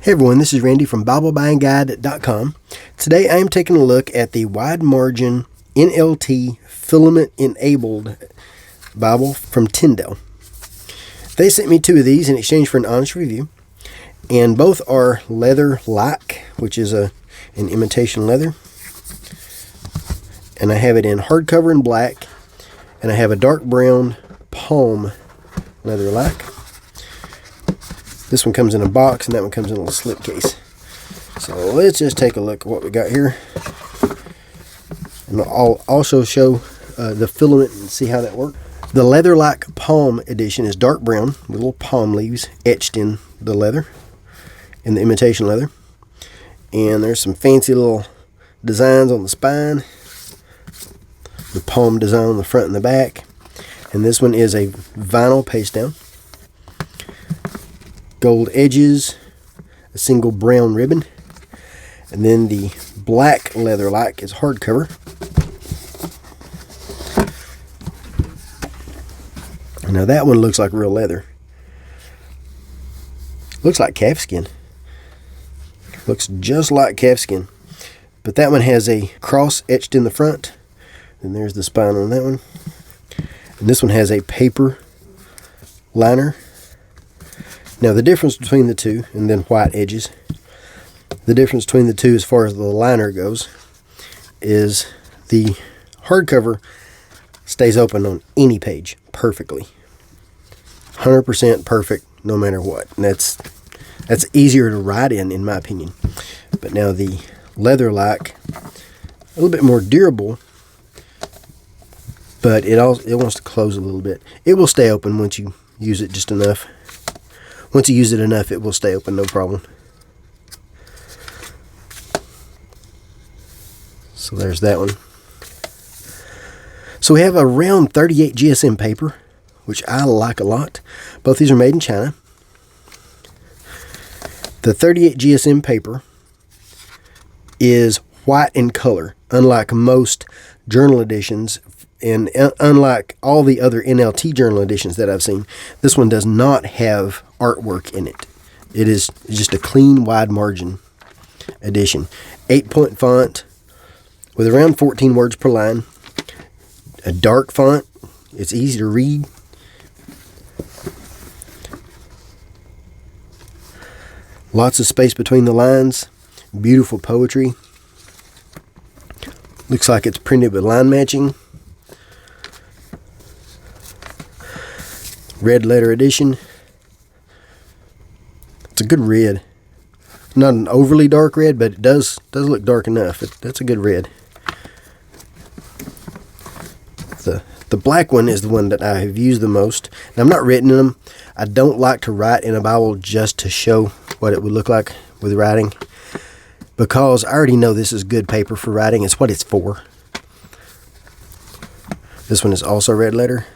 Hey everyone, this is Randy from BibleBuyingGuide.com. Today I am taking a look at the Wide Margin NLT Filament-Enabled Bible from Tyndale. They sent me two of these in exchange for an honest review, and both are Leatherlike, which is an imitation leather, and I have it in hardcover in black, and I have a dark brown palm Leatherlike. This one comes in a box, and that one comes in a little slipcase. So let's just take a look at what we got here. And I'll also show the filament and see how that works. The Leatherlike Palm Edition is dark brown with little palm leaves etched in the leather, in the imitation leather. And there's some fancy little designs on the spine. The palm design on the front and the back. And this one is a vinyl paste down. Gold edges, a single brown ribbon, and then the black Leatherlike is hardcover. Now that one looks like real leather. Looks like calfskin. Looks just like calfskin. But that one has a cross etched in the front. And there's the spine on that one. And this one has a paper liner. Now the difference between the two, and then white edges, the difference between the two as far as the liner goes is the hardcover stays open on any page perfectly. 100% perfect no matter what. And that's easier to write in my opinion. But now the Leatherlike, a little bit more durable, but it wants to close a little bit. It will stay open once you use it just enough. Once you use it enough, it will stay open, no problem. So there's that one. So we have a round 38 GSM paper, which I like a lot. Both these are made in China. The 38 GSM paper is white in color, unlike most journal editions. And unlike all the other NLT journal editions that I've seen, this one does not have artwork in it. It is just a clean wide margin edition. 8-point font with around 14 words per line. A dark font. It's easy to read. Lots of space between the lines. Beautiful poetry. Looks like it's printed with line matching. Red letter edition. It's a good red. Not an overly dark red, but it does look dark enough. That's a good red. The black one is the one that I have used the most. Now, I'm not written in them. I don't like to write in a Bible just to show what it would look like with writing, because I already know this is good paper for writing. It's what it's for. This one is also red letter.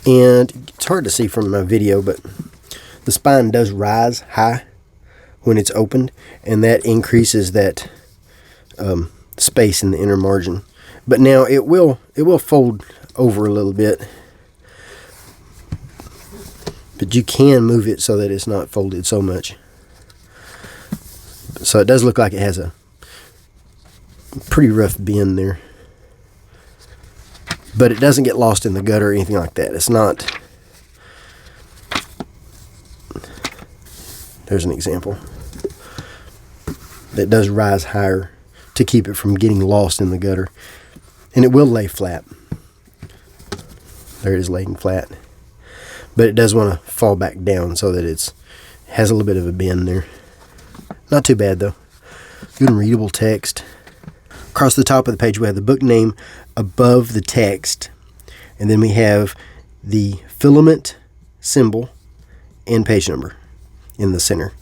And it's hard to see from my video, but the spine does rise high when it's opened, and that increases that space in the inner margin. But now it will fold over a little bit, but you can move it so that it's not folded so much. So it does look like it has a pretty rough bend there. But it doesn't get lost in the gutter or anything like that. It's not. There's an example. That does rise higher to keep it from getting lost in the gutter. And it will lay flat. There it is, laying flat. But it does want to fall back down so that it has a little bit of a bend there. Not too bad though. Good and readable text. Across the top of the page we have the book name above the text, and then we have the filament symbol and page number in the center.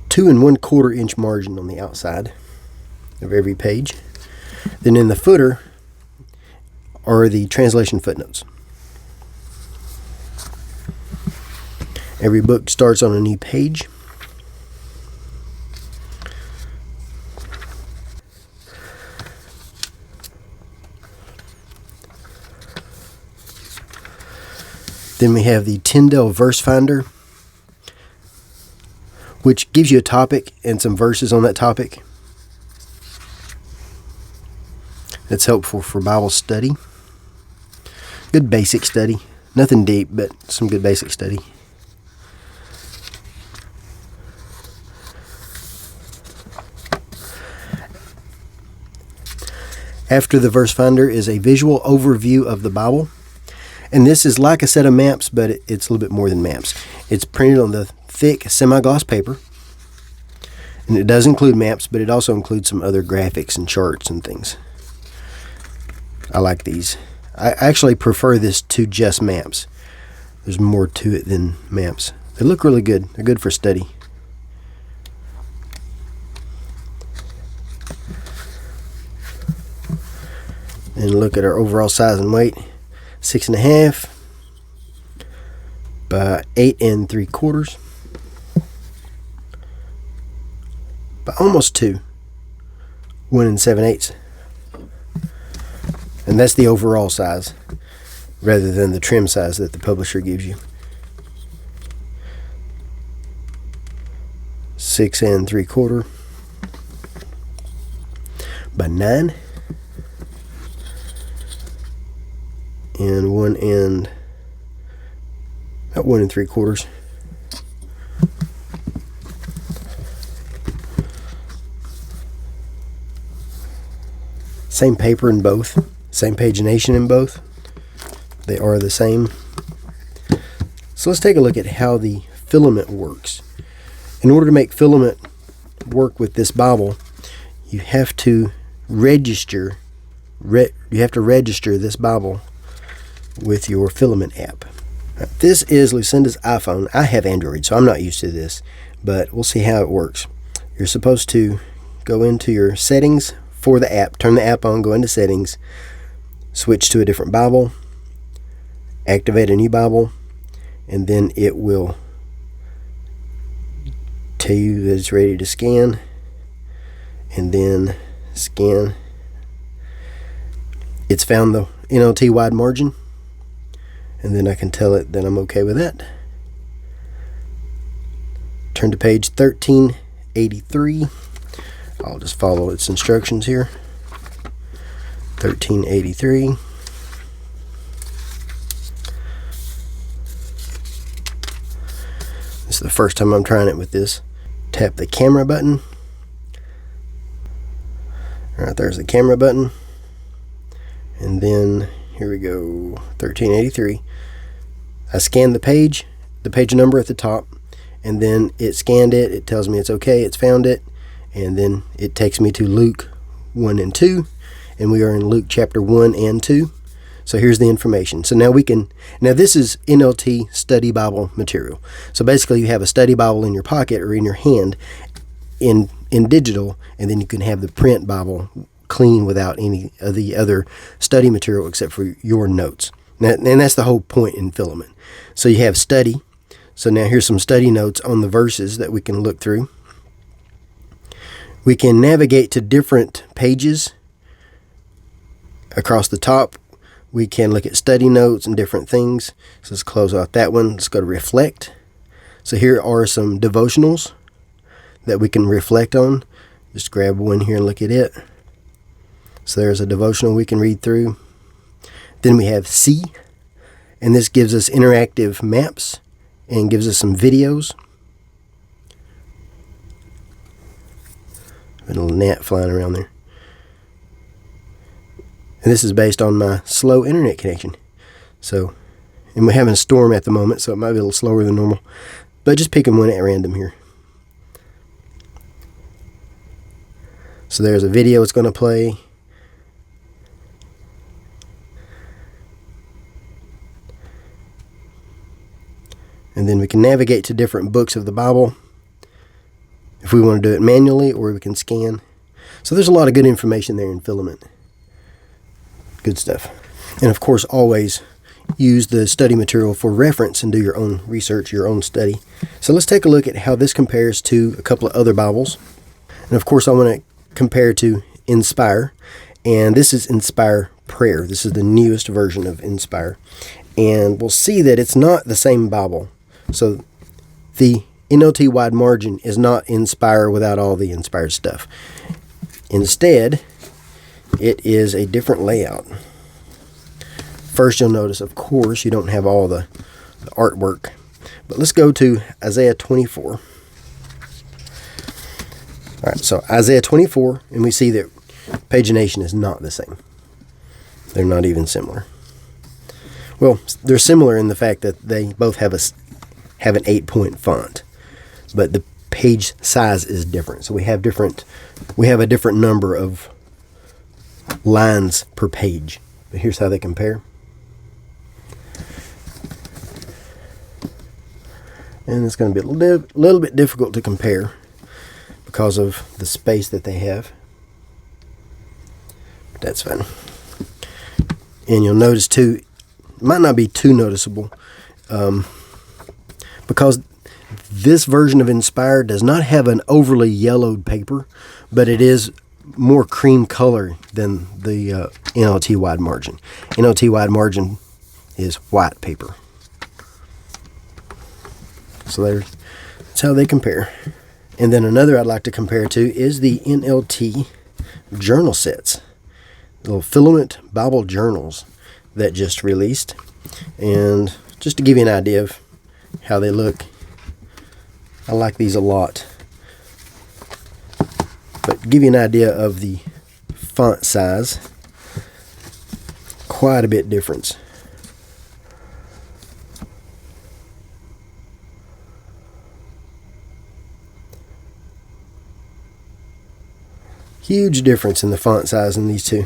2 1/4 inch margin on the outside of every page. Then in the footer are the translation footnotes. Every book starts on a new page. Then we have the Tyndale verse finder. which gives you a topic and some verses on that topic. That's helpful for Bible study. Good basic study. Nothing deep, but some good basic study. After the verse finder is a visual overview of the Bible. And this is like a set of maps, but it's a little bit more than maps. It's printed on the thick semi-gloss paper. And it does include maps, but it also includes some other graphics and charts and things. I like these. I actually prefer this to just maps. There's more to it than maps. They look really good. They're good for study. And look at our overall size and weight. 6.5 by 8 3/4 by almost 2. 1 7/8. And that's the overall size rather than the trim size that the publisher gives you. 6 3/4 by 9. And 1 3/4. Same paper in both. Same pagination in both. They are the same. So let's take a look at how the filament works. In order to make filament work with this Bible, you have to register this Bible with your Filament app. This is Lucinda's iPhone. I have Android, so I'm not used to this, but we'll see how it works. You're supposed to go into your settings for the app, turn the app on, go into settings, switch to a different Bible, activate a new Bible, and then it will tell you that it's ready to scan, and then scan. It's found the NLT Wide Margin, and then I can tell it that I'm okay with that. Turn to page 1383. I'll just follow its instructions here. 1383. This is the first time I'm trying it with this. Tap the camera button. Alright, there's the camera button. And then here we go, 1383. I scanned the page number at the top, and then it scanned it. It tells me it's okay, it's found it, and then it takes me to Luke 1 and 2, and we are in Luke chapter 1 and 2. So here's the information. So now this is NLT Study Bible material. So basically you have a study Bible in your pocket or in your hand in digital, and then you can have the print Bible clean without any of the other study material except for your notes. And that's the whole point in Filament. So you have study. So now here's some study notes on the verses that we can look through. We can navigate to different pages across the top. We can look at study notes and different things. So let's close out that one. Let's go to reflect. So here are some devotionals that we can reflect on. Just grab one here and look at it. So there's a devotional we can read through. Then we have See, and this gives us interactive maps and gives us some videos. A little gnat flying around there. And this is based on my slow internet connection. So, and we're having a storm at the moment, so it might be a little slower than normal. But just picking one at random here. So there's a video it's going to play. And then we can navigate to different books of the Bible if we want to do it manually, or we can scan. So there's a lot of good information there in Filament. Good stuff. And of course, always use the study material for reference and do your own research, your own study. So let's take a look at how this compares to a couple of other Bibles. And of course, I want to compare to Inspire. And this is Inspire Prayer. This is the newest version of Inspire. And we'll see that it's not the same Bible. So the NLT Wide Margin is not Inspire without all the Inspire stuff. Instead, it is a different layout. First, you'll notice, of course, you don't have all the artwork. But let's go to Isaiah 24. All right, so Isaiah 24, and we see that pagination is not the same. They're not even similar. Well, they're similar in the fact that they both have an 8-point font, but the page size is different. So we have a different number of lines per page. But here's how they compare. And it's going to be a little bit difficult to compare because of the space that they have. But that's fine. And you'll notice too, it might not be too noticeable, because this version of Inspire does not have an overly yellowed paper, but it is more cream color than the NLT Wide Margin. NLT Wide Margin is white paper. So that's how they compare. And then another I'd like to compare to is the NLT journal sets. Little Filament Bible journals that just released. And just to give you an idea of how they look, I like these a lot. But to give you an idea of the font size, quite a bit difference. Huge difference in the font size in these two.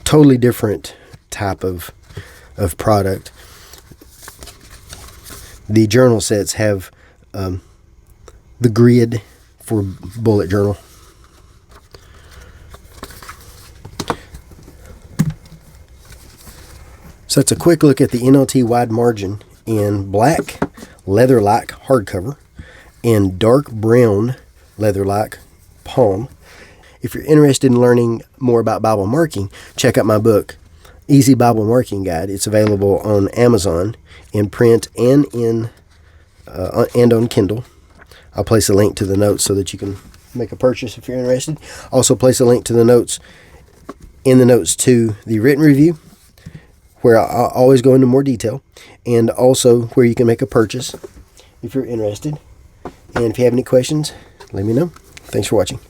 Totally different type of product. The journal sets have the grid for bullet journal. So that's a quick look at the NLT Wide Margin in black Leatherlike hardcover and dark brown Leatherlike palm. If you're interested in learning more about Bible marking, check out my book, Easy Bible Marking Guide. It's available on Amazon in print and on Kindle. I'll place a link to the notes so that you can make a purchase if you're interested. Also place a link to the notes to the written review, where I'll always go into more detail, and also where you can make a purchase if you're interested. And if you have any questions, let me know. Thanks for watching.